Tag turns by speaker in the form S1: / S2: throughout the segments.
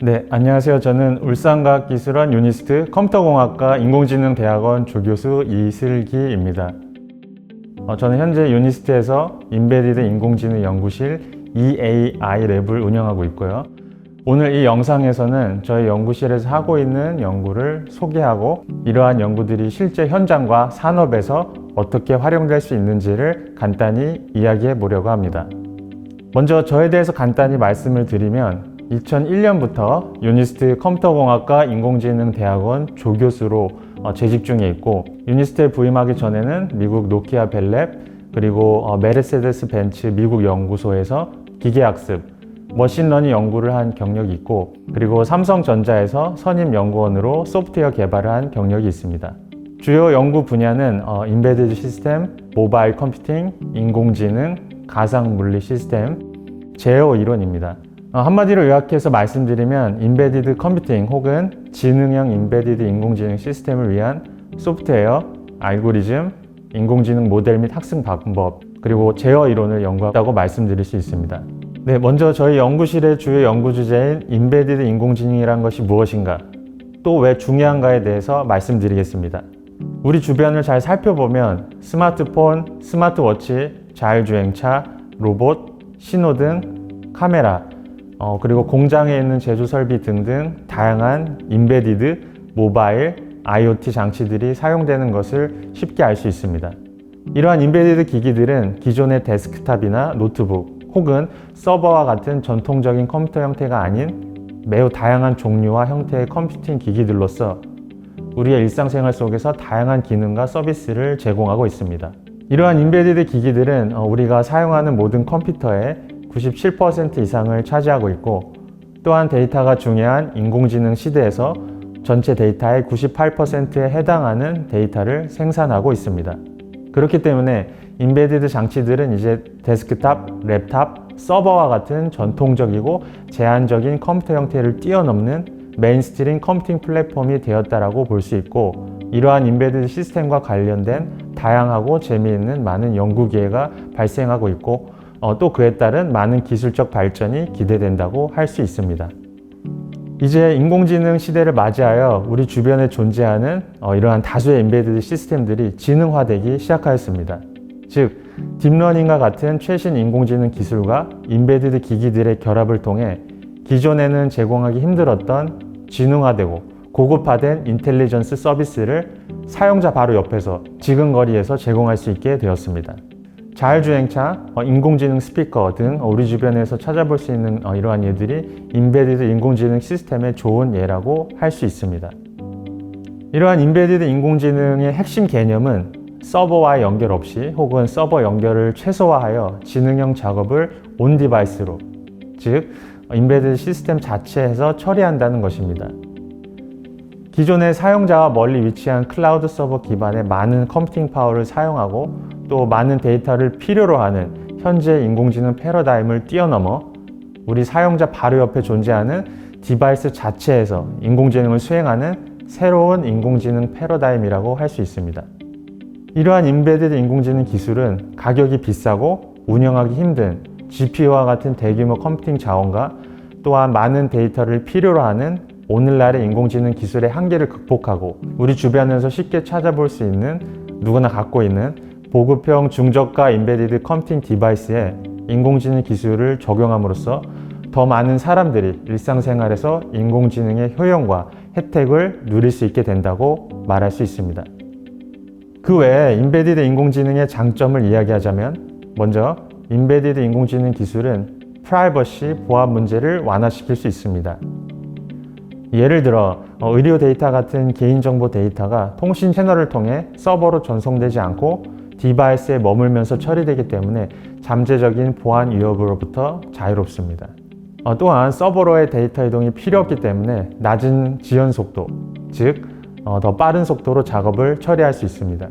S1: 네, 안녕하세요. 저는 울산과학기술원 유니스트 컴퓨터공학과 인공지능대학원 조교수 이슬기입니다. 저는 현재 유니스트에서 인베디드 인공지능 연구실 EAI 랩을 운영하고 있고요. 오늘 이 영상에서는 저희 연구실에서 하고 있는 연구를 소개하고 이러한 연구들이 실제 현장과 산업에서 어떻게 활용될 수 있는지를 간단히 이야기해 보려고 합니다. 먼저 저에 대해서 간단히 말씀을 드리면 2001년부터 유니스트 컴퓨터공학과 인공지능대학원 조교수로 재직 중에 있고, 유니스트에 부임하기 전에는 미국 노키아 벨랩 그리고 메르세데스 벤츠 미국 연구소에서 기계학습, 머신러닝 연구를 한 경력이 있고, 그리고 삼성전자에서 선임 연구원으로 소프트웨어 개발을 한 경력이 있습니다. 주요 연구 분야는 인베디드 시스템, 모바일 컴퓨팅, 인공지능, 가상물리 시스템, 제어 이론입니다. 한마디로 요약해서 말씀드리면 인베디드 컴퓨팅 혹은 지능형 인베디드 인공지능 시스템을 위한 소프트웨어, 알고리즘, 인공지능 모델 및 학습 방법, 그리고 제어 이론을 연구한다고 말씀드릴 수 있습니다. 네, 먼저 저희 연구실의 주요 연구 주제인 인베디드 인공지능이란 것이 무엇인가, 또 왜 중요한가에 대해서 말씀드리겠습니다. 우리 주변을 잘 살펴보면 스마트폰, 스마트워치, 자율주행차, 로봇, 신호등, 카메라, 그리고 공장에 있는 제조 설비 등등 다양한 인베디드, 모바일, IoT 장치들이 사용되는 것을 쉽게 알 수 있습니다. 이러한 인베디드 기기들은 기존의 데스크탑이나 노트북 혹은 서버와 같은 전통적인 컴퓨터 형태가 아닌 매우 다양한 종류와 형태의 컴퓨팅 기기들로서 우리의 일상생활 속에서 다양한 기능과 서비스를 제공하고 있습니다. 이러한 인베디드 기기들은 우리가 사용하는 모든 컴퓨터의 97% 이상을 차지하고 있고, 또한 데이터가 중요한 인공지능 시대에서 전체 데이터의 98%에 해당하는 데이터를 생산하고 있습니다. 그렇기 때문에 인베디드 장치들은 이제 데스크탑, 랩탑, 서버와 같은 전통적이고 제한적인 컴퓨터 형태를 뛰어넘는 메인스트림 컴퓨팅 플랫폼이 되었다라고 볼 수 있고, 이러한 인베디드 시스템과 관련된 다양하고 재미있는 많은 연구 기회가 발생하고 있고, 또 그에 따른 많은 기술적 발전이 기대된다고 할 수 있습니다. 이제 인공지능 시대를 맞이하여 우리 주변에 존재하는 이러한 다수의 인베디드 시스템들이 지능화되기 시작하였습니다. 즉, 딥러닝과 같은 최신 인공지능 기술과 인베디드 기기들의 결합을 통해 기존에는 제공하기 힘들었던 지능화되고 고급화된 인텔리전스 서비스를 사용자 바로 옆에서 지근거리에서 제공할 수 있게 되었습니다. 자율주행차, 인공지능 스피커 등 우리 주변에서 찾아볼 수 있는 이러한 예들이 인베디드 인공지능 시스템의 좋은 예라고 할 수 있습니다. 이러한 인베디드 인공지능의 핵심 개념은 서버와의 연결 없이 혹은 서버 연결을 최소화하여 지능형 작업을 온 디바이스로, 즉 인베디드 시스템 자체에서 처리한다는 것입니다. 기존의 사용자와 멀리 위치한 클라우드 서버 기반의 많은 컴퓨팅 파워를 사용하고 또 많은 데이터를 필요로 하는 현재 인공지능 패러다임을 뛰어넘어 우리 사용자 바로 옆에 존재하는 디바이스 자체에서 인공지능을 수행하는 새로운 인공지능 패러다임이라고 할 수 있습니다. 이러한 인베디드 인공지능 기술은 가격이 비싸고 운영하기 힘든 GPU와 같은 대규모 컴퓨팅 자원과 또한 많은 데이터를 필요로 하는 오늘날의 인공지능 기술의 한계를 극복하고 우리 주변에서 쉽게 찾아볼 수 있는, 누구나 갖고 있는 보급형 중저가 인베디드 컴퓨팅 디바이스에 인공지능 기술을 적용함으로써 더 많은 사람들이 일상생활에서 인공지능의 효용과 혜택을 누릴 수 있게 된다고 말할 수 있습니다. 그 외에 인베디드 인공지능의 장점을 이야기하자면, 먼저 인베디드 인공지능 기술은 프라이버시 보안 문제를 완화시킬 수 있습니다. 예를 들어 의료 데이터 같은 개인정보 데이터가 통신 채널을 통해 서버로 전송되지 않고 디바이스에 머물면서 처리되기 때문에 잠재적인 보안 위협으로부터 자유롭습니다. 또한 서버로의 데이터 이동이 필요 없기 때문에 낮은 지연 속도, 즉 더 빠른 속도로 작업을 처리할 수 있습니다.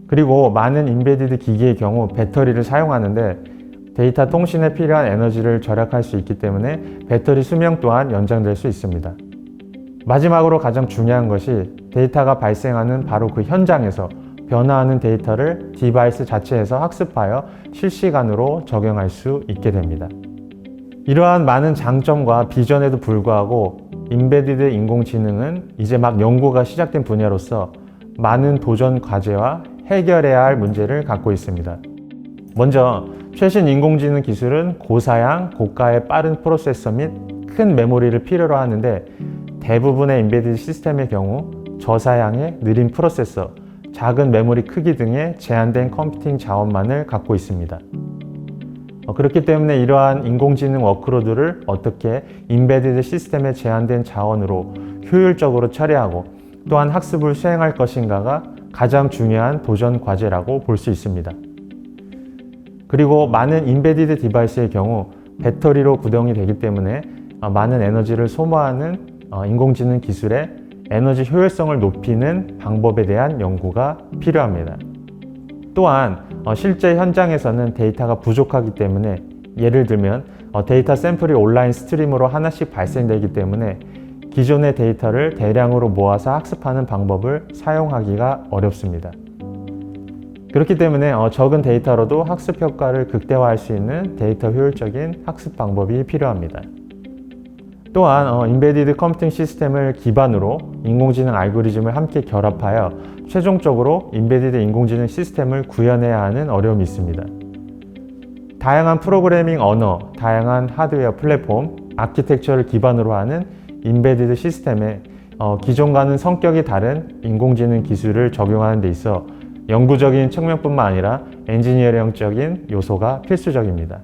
S1: 그리고 많은 인베디드 기기의 경우 배터리를 사용하는데 데이터 통신에 필요한 에너지를 절약할 수 있기 때문에 배터리 수명 또한 연장될 수 있습니다. 마지막으로 가장 중요한 것이 데이터가 발생하는 바로 그 현장에서 변화하는 데이터를 디바이스 자체에서 학습하여 실시간으로 적용할 수 있게 됩니다. 이러한 많은 장점과 비전에도 불구하고 인베디드 인공지능은 이제 막 연구가 시작된 분야로서 많은 도전 과제와 해결해야 할 문제를 갖고 있습니다. 먼저 최신 인공지능 기술은 고사양, 고가의 빠른 프로세서 및 큰 메모리를 필요로 하는데 대부분의 인베디드 시스템의 경우 저사양의 느린 프로세서, 작은 메모리 크기 등의 제한된 컴퓨팅 자원만을 갖고 있습니다. 그렇기 때문에 이러한 인공지능 워크로드를 어떻게 인베디드 시스템의 제한된 자원으로 효율적으로 처리하고 또한 학습을 수행할 것인가가 가장 중요한 도전 과제라고 볼 수 있습니다. 그리고 많은 인베디드 디바이스의 경우 배터리로 구동이 되기 때문에 많은 에너지를 소모하는 인공지능 기술의 에너지 효율성을 높이는 방법에 대한 연구가 필요합니다. 또한 실제 현장에서는 데이터가 부족하기 때문에 예를 들면 데이터 샘플이 온라인 스트리머로 하나씩 발생되기 때문에 기존의 데이터를 대량으로 모아서 학습하는 방법을 사용하기가 어렵습니다. 그렇기 때문에 적은 데이터로도 학습 효과를 극대화할 수 있는 데이터 효율적인 학습 방법이 필요합니다. 또한 인베디드 컴퓨팅 시스템을 기반으로 인공지능 알고리즘을 함께 결합하여 최종적으로 인베디드 인공지능 시스템을 구현해야 하는 어려움이 있습니다. 다양한 프로그래밍 언어, 다양한 하드웨어 플랫폼, 아키텍처를 기반으로 하는 인베디드 시스템에 기존과는 성격이 다른 인공지능 기술을 적용하는 데 있어 연구적인 측면뿐만 아니라 엔지니어링적인 요소가 필수적입니다.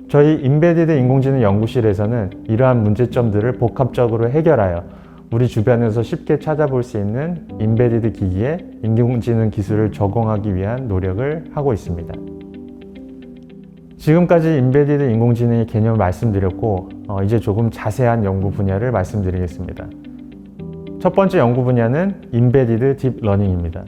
S1: 저희 인베디드 인공지능 연구실에서는 이러한 문제점들을 복합적으로 해결하여 우리 주변에서 쉽게 찾아볼 수 있는 인베디드 기기에 인공지능 기술을 적용하기 위한 노력을 하고 있습니다. 지금까지 인베디드 인공지능의 개념을 말씀드렸고 이제 조금 자세한 연구 분야를 말씀드리겠습니다. 첫 번째 연구 분야는 인베디드 딥러닝입니다.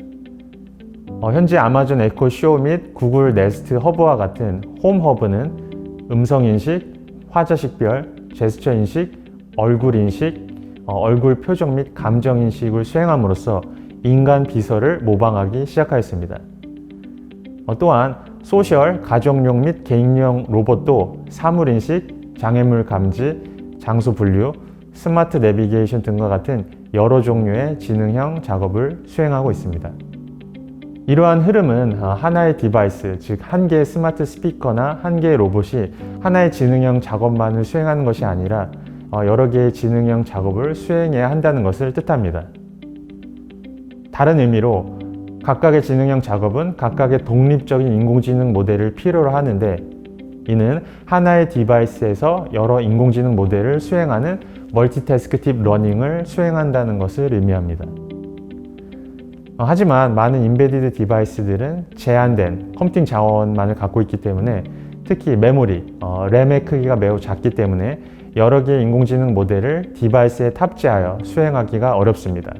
S1: 현재 아마존 에코 쇼 및 구글 네스트 허브와 같은 홈 허브는 음성 인식, 화자 식별, 제스처 인식, 얼굴 인식, 얼굴 표정 및 감정 인식을 수행함으로써 인간 비서를 모방하기 시작하였습니다. 또한 소셜, 가정용 및 개인용 로봇도 사물 인식, 장애물 감지, 장소 분류, 스마트 내비게이션 등과 같은 여러 종류의 지능형 작업을 수행하고 있습니다. 이러한 흐름은 하나의 디바이스, 즉 한 개의 스마트 스피커나 한 개의 로봇이 하나의 지능형 작업만을 수행하는 것이 아니라 여러 개의 지능형 작업을 수행해야 한다는 것을 뜻합니다. 다른 의미로 각각의 지능형 작업은 각각의 독립적인 인공지능 모델을 필요로 하는데 이는 하나의 디바이스에서 여러 인공지능 모델을 수행하는 멀티태스크 딥 러닝을 수행한다는 것을 의미합니다. 하지만 많은 인베디드 디바이스들은 제한된 컴퓨팅 자원만을 갖고 있기 때문에 특히 메모리, 램의 크기가 매우 작기 때문에 여러 개의 인공지능 모델을 디바이스에 탑재하여 수행하기가 어렵습니다.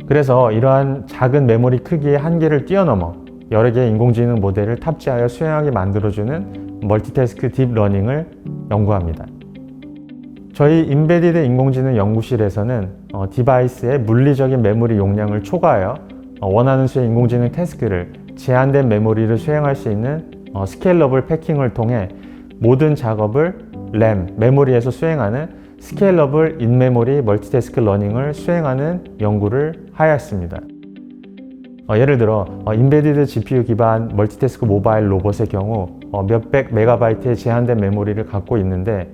S1: 그래서 이러한 작은 메모리 크기의 한계를 뛰어넘어 여러 개의 인공지능 모델을 탑재하여 수행하게 만들어주는 멀티태스크 딥러닝을 연구합니다. 저희 인베디드 인공지능 연구실에서는 디바이스의 물리적인 메모리 용량을 초과하여 원하는 수의 인공지능 태스크를 제한된 메모리를 수행할 수 있는 스케일러블 패킹을 통해 모든 작업을 램, 메모리에서 수행하는 스케일러블 인메모리 멀티태스크 러닝을 수행하는 연구를 하였습니다. 예를 들어 인베디드 GPU 기반 멀티태스크 모바일 로봇의 경우 몇백 메가바이트의 제한된 메모리를 갖고 있는데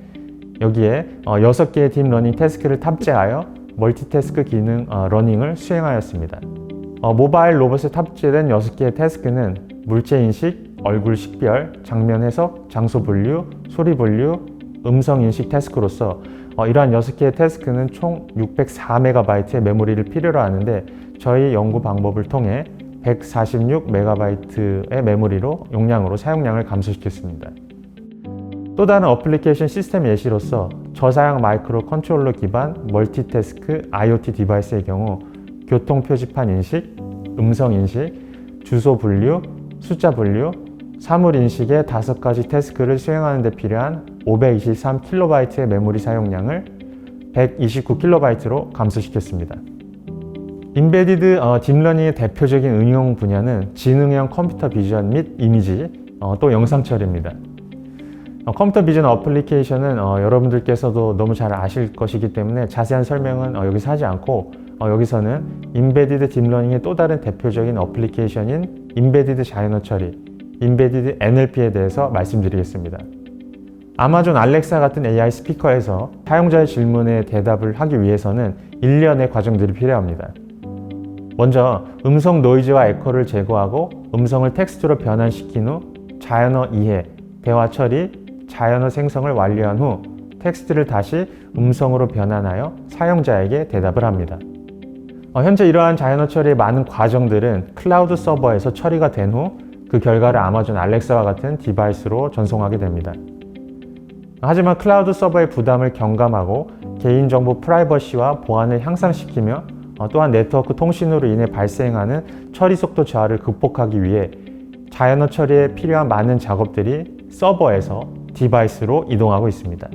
S1: 여기에 6개의 딥러닝 태스크를 탑재하여 멀티태스크 기능 러닝을 수행하였습니다. 모바일 로봇에 탑재된 6개의 태스크는 물체 인식, 얼굴 식별, 장면 해석, 장소 분류, 소리 분류, 음성 인식 태스크로서 이러한 6개의 태스크는 총 604MB의 메모리를 필요로 하는데 저희 연구 방법을 통해 146MB의 메모리로 용량으로 사용량을 감소시켰습니다. 또 다른 어플리케이션 시스템 예시로서 저사양 마이크로 컨트롤러 기반 멀티태스크 IoT 디바이스의 경우 교통 표지판 인식, 음성 인식, 주소 분류, 숫자 분류, 사물 인식의 5가지 태스크를 수행하는 데 필요한 523kB의 메모리 사용량을 129kB로 감소시켰습니다. 인베디드 딥러닝의 대표적인 응용 분야는 지능형 컴퓨터 비전 및 이미지, 또 영상 처리입니다. 컴퓨터 비전 어플리케이션은 여러분들께서도 너무 잘 아실 것이기 때문에 자세한 설명은 여기서 하지 않고 여기서는 인베디드 딥러닝의 또 다른 대표적인 어플리케이션인 인베디드 자연어 처리, 인베디드 NLP에 대해서 말씀드리겠습니다. 아마존 알렉사 같은 AI 스피커에서 사용자의 질문에 대답을 하기 위해서는 일련의 과정들이 필요합니다. 먼저 음성 노이즈와 에코를 제거하고 음성을 텍스트로 변환시킨 후 자연어 이해, 대화 처리, 자연어 생성을 완료한 후 텍스트를 다시 음성으로 변환하여 사용자에게 대답을 합니다. 현재 이러한 자연어 처리의 많은 과정들은 클라우드 서버에서 처리가 된 후 그 결과를 아마존 알렉사와 같은 디바이스로 전송하게 됩니다. 하지만 클라우드 서버의 부담을 경감하고 개인정보 프라이버시와 보안을 향상시키며 또한 네트워크 통신으로 인해 발생하는 처리 속도 저하를 극복하기 위해 자연어 처리에 필요한 많은 작업들이 서버에서 디바이스로 이동하고 있습니다.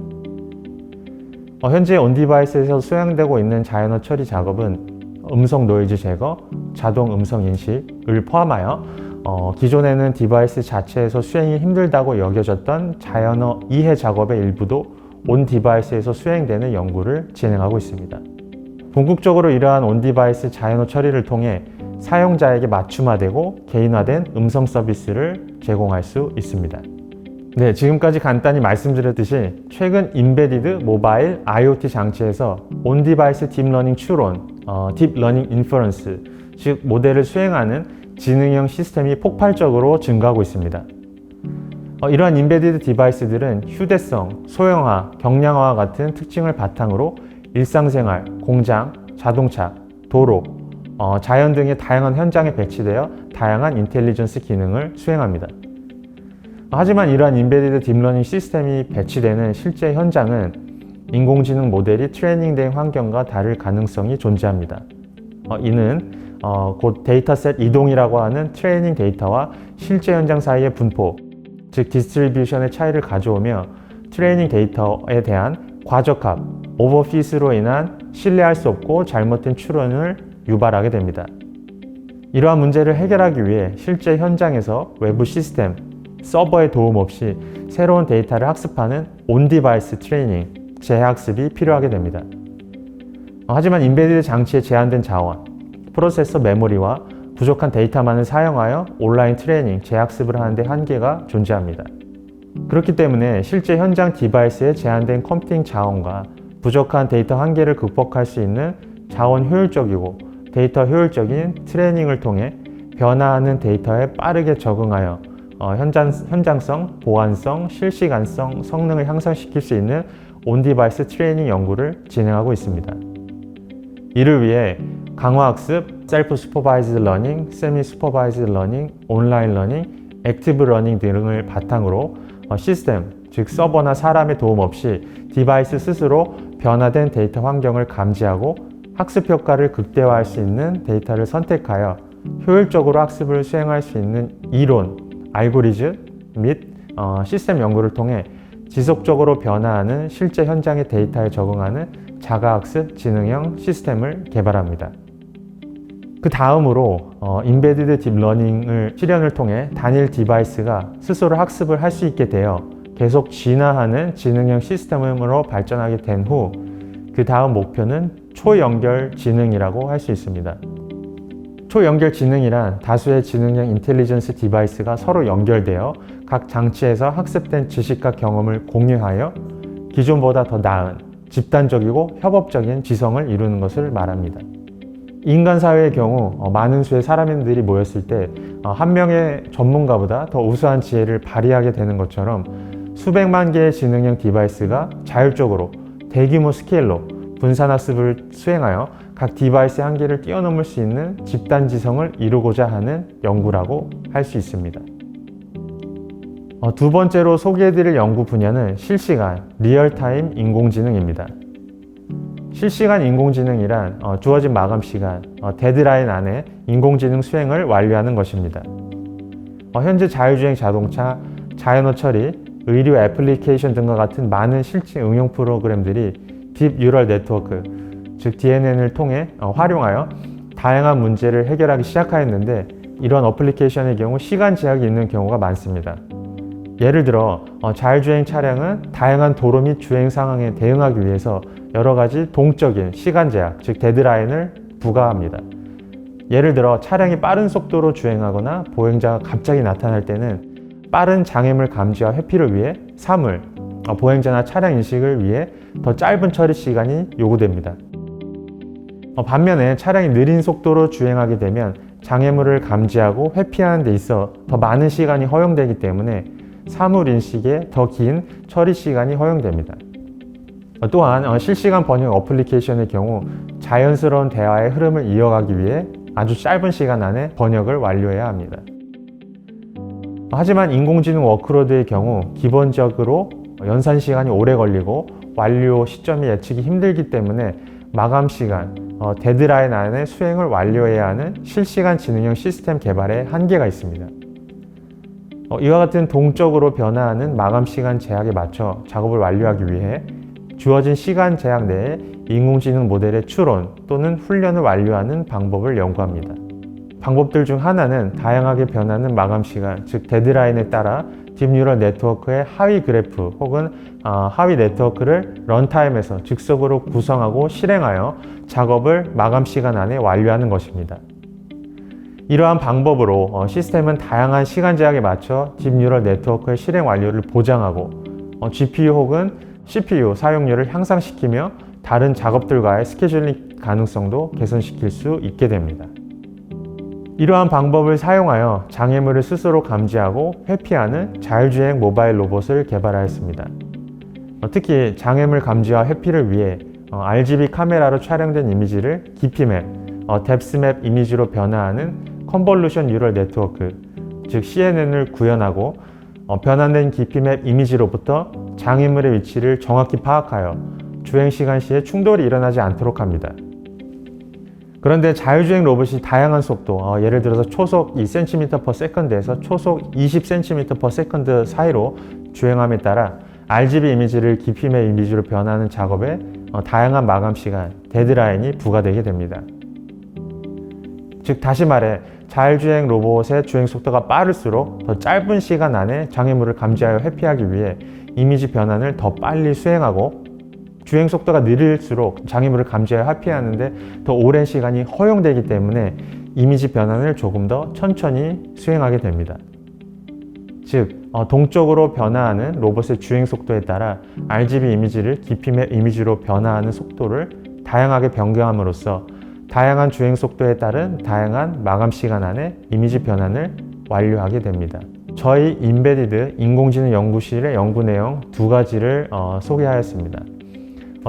S1: 현재 온디바이스에서 수행되고 있는 자연어 처리 작업은 음성 노이즈 제거, 자동 음성 인식을 포함하여 기존에는 디바이스 자체에서 수행이 힘들다고 여겨졌던 자연어 이해 작업의 일부도 온 디바이스에서 수행되는 연구를 진행하고 있습니다. 궁극적으로 이러한 온 디바이스 자연어 처리를 통해 사용자에게 맞춤화되고 개인화된 음성 서비스를 제공할 수 있습니다. 네, 지금까지 간단히 말씀드렸듯이 최근 인베디드 모바일 IoT 장치에서 온 디바이스 딥러닝 추론, 딥러닝 인퍼런스, 즉 모델을 수행하는 지능형 시스템이 폭발적으로 증가하고 있습니다. 이러한 인베디드 디바이스들은 휴대성, 소형화, 경량화와 같은 특징을 바탕으로 일상생활, 공장, 자동차, 도로, 자연 등의 다양한 현장에 배치되어 다양한 인텔리전스 기능을 수행합니다. 하지만 이러한 인베디드 딥러닝 시스템이 배치되는 실제 현장은 인공지능 모델이 트레이닝된 환경과 다를 가능성이 존재합니다. 이는 곧 데이터셋 이동이라고 하는 트레이닝 데이터와 실제 현장 사이의 분포, 즉 디스트리뷰션의 차이를 가져오며 트레이닝 데이터에 대한 과적합, 오버핏으로 인한 신뢰할 수 없고 잘못된 추론을 유발하게 됩니다. 이러한 문제를 해결하기 위해 실제 현장에서 외부 시스템, 서버의 도움 없이 새로운 데이터를 학습하는 온디바이스 트레이닝, 재학습이 필요하게 됩니다. 하지만 인베디드 장치의 제한된 자원, 프로세서 메모리와 부족한 데이터만을 사용하여 온라인 트레이닝, 재학습을 하는 데 한계가 존재합니다. 그렇기 때문에 실제 현장 디바이스의 제한된 컴퓨팅 자원과 부족한 데이터 한계를 극복할 수 있는 자원 효율적이고 데이터 효율적인 트레이닝을 통해 변화하는 데이터에 빠르게 적응하여 현장성, 보안성, 실시간성, 성능을 향상시킬 수 있는 온디바이스 트레이닝 연구를 진행하고 있습니다. 이를 위해 강화학습, 셀프 슈퍼바이즈드 러닝, 세미 슈퍼바이즈드 러닝, 온라인 러닝, 액티브 러닝 등을 바탕으로 시스템, 즉 서버나 사람의 도움 없이 디바이스 스스로 변화된 데이터 환경을 감지하고 학습 효과를 극대화할 수 있는 데이터를 선택하여 효율적으로 학습을 수행할 수 있는 이론, 알고리즘 및 시스템 연구를 통해 지속적으로 변화하는 실제 현장의 데이터에 적응하는 자가학습 지능형 시스템을 개발합니다. 그 다음으로 인베디드 딥러닝을 실현을 통해 단일 디바이스가 스스로 학습을 할 수 있게 되어 계속 진화하는 지능형 시스템으로 발전하게 된 후 그 다음 목표는 초연결 지능이라고 할 수 있습니다. 초연결 지능이란 다수의 지능형 인텔리전스 디바이스가 서로 연결되어 각 장치에서 학습된 지식과 경험을 공유하여 기존보다 더 나은 집단적이고 협업적인 지성을 이루는 것을 말합니다. 인간 사회의 경우 많은 수의 사람들이 모였을 때 한 명의 전문가보다 더 우수한 지혜를 발휘하게 되는 것처럼 수백만 개의 지능형 디바이스가 자율적으로 대규모 스케일로 분산학습을 수행하여 각 디바이스의 한계를 뛰어넘을 수 있는 집단지성을 이루고자 하는 연구라고 할 수 있습니다. 두 번째로 소개해드릴 연구 분야는 실시간, 리얼타임 인공지능입니다. 실시간 인공지능이란 주어진 마감 시간, 데드라인 안에 인공지능 수행을 완료하는 것입니다. 현재 자율주행 자동차, 자연어 처리, 의료 애플리케이션 등과 같은 많은 실제 응용 프로그램들이 딥 뉴럴 네트워크, 즉 DNN을 통해 활용하여 다양한 문제를 해결하기 시작하였는데 이런 어플리케이션의 경우 시간 제약이 있는 경우가 많습니다. 예를 들어 자율주행 차량은 다양한 도로 및 주행 상황에 대응하기 위해서 여러 가지 동적인 시간 제약, 즉 데드라인을 부과합니다. 예를 들어 차량이 빠른 속도로 주행하거나 보행자가 갑자기 나타날 때는 빠른 장애물 감지와 회피를 위해 사물, 보행자나 차량 인식을 위해 더 짧은 처리 시간이 요구됩니다. 반면에 차량이 느린 속도로 주행하게 되면 장애물을 감지하고 회피하는 데 있어 더 많은 시간이 허용되기 때문에 사물 인식에 더 긴 처리 시간이 허용됩니다. 또한 실시간 번역 어플리케이션의 경우 자연스러운 대화의 흐름을 이어가기 위해 아주 짧은 시간 안에 번역을 완료해야 합니다. 하지만 인공지능 워크로드의 경우 기본적으로 연산 시간이 오래 걸리고 완료 시점이 예측이 힘들기 때문에 마감 시간, 데드라인 안에 수행을 완료해야 하는 실시간 지능형 시스템 개발에 한계가 있습니다. 이와 같은 동적으로 변화하는 마감 시간 제약에 맞춰 작업을 완료하기 위해 주어진 시간 제약 내에 인공지능 모델의 추론 또는 훈련을 완료하는 방법을 연구합니다. 방법들 중 하나는 다양하게 변하는 마감 시간, 즉 데드라인에 따라 딥뉴럴 네트워크의 하위 그래프 혹은 하위 네트워크를 런타임에서 즉석으로 구성하고 실행하여 작업을 마감 시간 안에 완료하는 것입니다. 이러한 방법으로 시스템은 다양한 시간 제약에 맞춰 딥뉴럴 네트워크의 실행 완료를 보장하고 GPU 혹은 CPU 사용률을 향상시키며 다른 작업들과의 스케줄링 가능성도 개선시킬 수 있게 됩니다. 이러한 방법을 사용하여 장애물을 스스로 감지하고 회피하는 자율주행 모바일 로봇을 개발하였습니다. 특히 장애물 감지와 회피를 위해 RGB 카메라로 촬영된 이미지를 깊이맵, 뎁스맵 이미지로 변화하는 컨볼루션 뉴럴 네트워크, 즉 CNN을 구현하고 변환된 깊이맵 이미지로부터 장애물의 위치를 정확히 파악하여 주행시간 시에 충돌이 일어나지 않도록 합니다. 그런데 자율주행 로봇이 다양한 속도, 예를 들어서 초속 2cm/s에서 초속 20cm/s 사이로 주행함에 따라 RGB 이미지를 깊이맵 이미지로 변화하는 작업에 다양한 마감 시간, 데드라인이 부과되게 됩니다. 즉 다시 말해 자율주행 로봇의 주행 속도가 빠를수록 더 짧은 시간 안에 장애물을 감지하여 회피하기 위해 이미지 변환을 더 빨리 수행하고 주행 속도가 느릴수록 장애물을 감지하여 회피하는데 더 오랜 시간이 허용되기 때문에 이미지 변환을 조금 더 천천히 수행하게 됩니다. 즉, 동적으로 변화하는 로봇의 주행 속도에 따라 RGB 이미지를 깊이맵 이미지로 변화하는 속도를 다양하게 변경함으로써 다양한 주행 속도에 따른 다양한 마감 시간 안에 이미지 변환을 완료하게 됩니다. 저희 인베디드 인공지능 연구실의 연구 내용 두 가지를 소개하였습니다.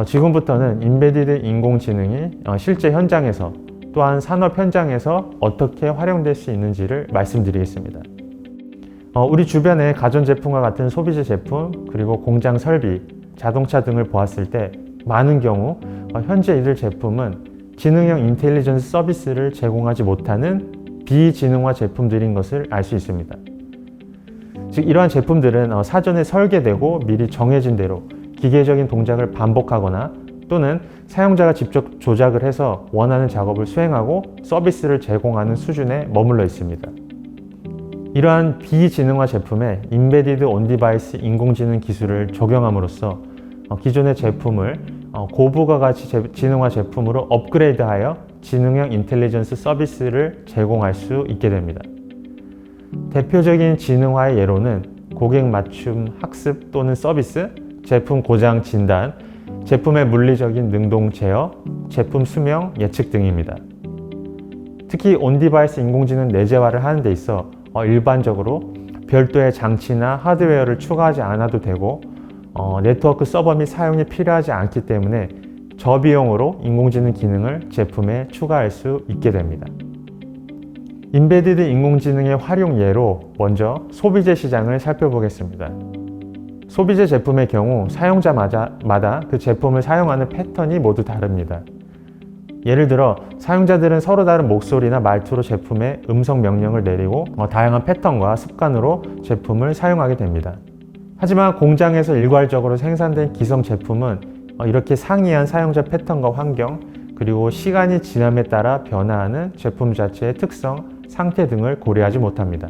S1: 지금부터는 인베디드 인공지능이 실제 현장에서 또한 산업 현장에서 어떻게 활용될 수 있는지를 말씀드리겠습니다. 우리 주변의 가전제품과 같은 소비재 제품, 그리고 공장 설비, 자동차 등을 보았을 때 많은 경우 현재 이들 제품은 지능형 인텔리전스 서비스를 제공하지 못하는 비지능화 제품들인 것을 알 수 있습니다. 즉 이러한 제품들은 사전에 설계되고 미리 정해진 대로 기계적인 동작을 반복하거나 또는 사용자가 직접 조작을 해서 원하는 작업을 수행하고 서비스를 제공하는 수준에 머물러 있습니다. 이러한 비지능화 제품에 인베디드 온디바이스 인공지능 기술을 적용함으로써 기존의 제품을 고부가가치 지능화 제품으로 업그레이드하여 지능형 인텔리전스 서비스를 제공할 수 있게 됩니다. 대표적인 지능화의 예로는 고객 맞춤 학습 또는 서비스, 제품 고장 진단, 제품의 물리적인 능동 제어, 제품 수명 예측 등입니다. 특히 온디바이스 인공지능 내재화를 하는 데 있어 일반적으로 별도의 장치나 하드웨어를 추가하지 않아도 되고 네트워크 서버 및 사용이 필요하지 않기 때문에 저비용으로 인공지능 기능을 제품에 추가할 수 있게 됩니다. 인베디드 인공지능의 활용 예로 먼저 소비재 시장을 살펴보겠습니다. 소비재 제품의 경우 사용자마다 그 제품을 사용하는 패턴이 모두 다릅니다. 예를 들어 사용자들은 서로 다른 목소리나 말투로 제품에 음성 명령을 내리고 다양한 패턴과 습관으로 제품을 사용하게 됩니다. 하지만 공장에서 일괄적으로 생산된 기성 제품은 이렇게 상이한 사용자 패턴과 환경, 그리고 시간이 지남에 따라 변화하는 제품 자체의 특성, 상태 등을 고려하지 못합니다.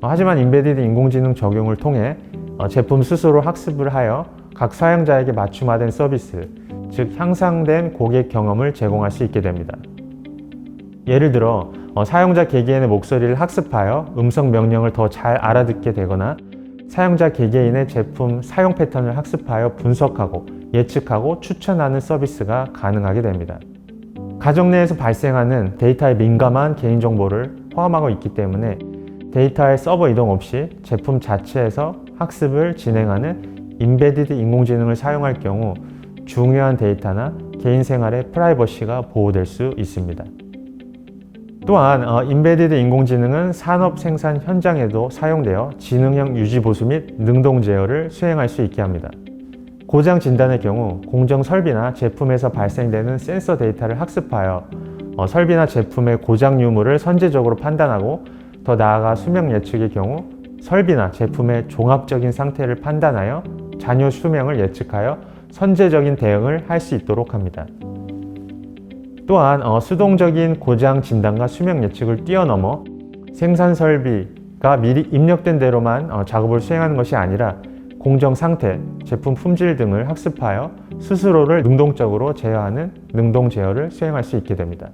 S1: 하지만 인베디드 인공지능 적용을 통해 제품 스스로 학습을 하여 각 사용자에게 맞춤화된 서비스, 즉 향상된 고객 경험을 제공할 수 있게 됩니다. 예를 들어 사용자 개개인의 목소리를 학습하여 음성 명령을 더 잘 알아듣게 되거나 사용자 개개인의 제품 사용 패턴을 학습하여 분석하고 예측하고 추천하는 서비스가 가능하게 됩니다. 가정 내에서 발생하는 데이터에 민감한 개인정보를 포함하고 있기 때문에 데이터의 서버 이동 없이 제품 자체에서 학습을 진행하는 인베디드 인공지능을 사용할 경우 중요한 데이터나 개인 생활의 프라이버시가 보호될 수 있습니다. 또한 인베디드 인공지능은 산업 생산 현장에도 사용되어 지능형 유지보수 및 능동 제어를 수행할 수 있게 합니다. 고장 진단의 경우 공정 설비나 제품에서 발생되는 센서 데이터를 학습하여 설비나 제품의 고장 유무를 선제적으로 판단하고 더 나아가 수명 예측의 경우 설비나 제품의 종합적인 상태를 판단하여 잔여 수명을 예측하여 선제적인 대응을 할 수 있도록 합니다. 또한 수동적인 고장 진단과 수명 예측을 뛰어넘어 생산 설비가 미리 입력된 대로만 작업을 수행하는 것이 아니라 공정 상태, 제품 품질 등을 학습하여 스스로를 능동적으로 제어하는 능동 제어를 수행할 수 있게 됩니다.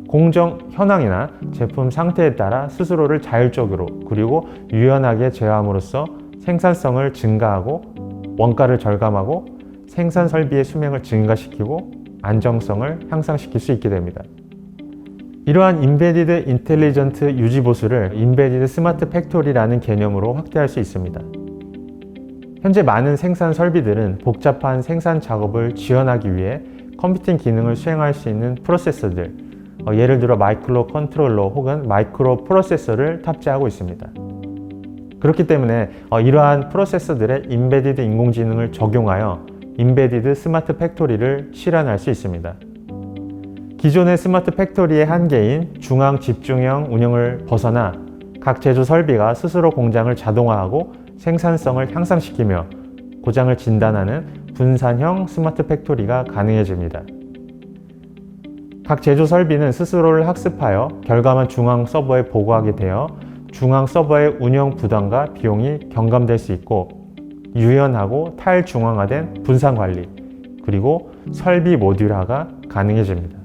S1: 공정 현황이나 제품 상태에 따라 스스로를 자율적으로 그리고 유연하게 제어함으로써 생산성을 증가하고 원가를 절감하고 생산 설비의 수명을 증가시키고 안정성을 향상시킬 수 있게 됩니다. 이러한 인베디드 인텔리전트 유지보수를 인베디드 스마트 팩토리라는 개념으로 확대할 수 있습니다. 현재 많은 생산 설비들은 복잡한 생산 작업을 지원하기 위해 컴퓨팅 기능을 수행할 수 있는 프로세서들, 예를 들어 마이크로 컨트롤러 혹은 마이크로 프로세서를 탑재하고 있습니다. 그렇기 때문에 이러한 프로세서들의 인베디드 인공지능을 적용하여 인베디드 스마트 팩토리를 실현할 수 있습니다. 기존의 스마트 팩토리의 한계인 중앙 집중형 운영을 벗어나 각 제조 설비가 스스로 공장을 자동화하고 생산성을 향상시키며 고장을 진단하는 분산형 스마트 팩토리가 가능해집니다. 각 제조 설비는 스스로를 학습하여 결과만 중앙 서버에 보고하게 되어 중앙 서버의 운영 부담과 비용이 경감될 수 있고 유연하고 탈중앙화된 분산 관리, 그리고 설비 모듈화가 가능해집니다.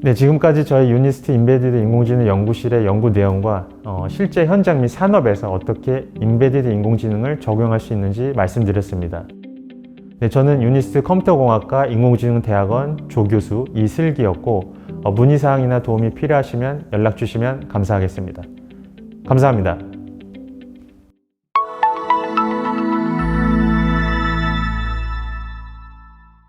S1: 네, 지금까지 저희 유니스트 인베디드 인공지능 연구실의 연구 내용과 실제 현장 및 산업에서 어떻게 인베디드 인공지능을 적용할 수 있는지 말씀드렸습니다. 네, 저는 유니스트 컴퓨터공학과 인공지능대학원 조교수 이슬기였고 문의사항이나 도움이 필요하시면 연락 주시면 감사하겠습니다. 감사합니다.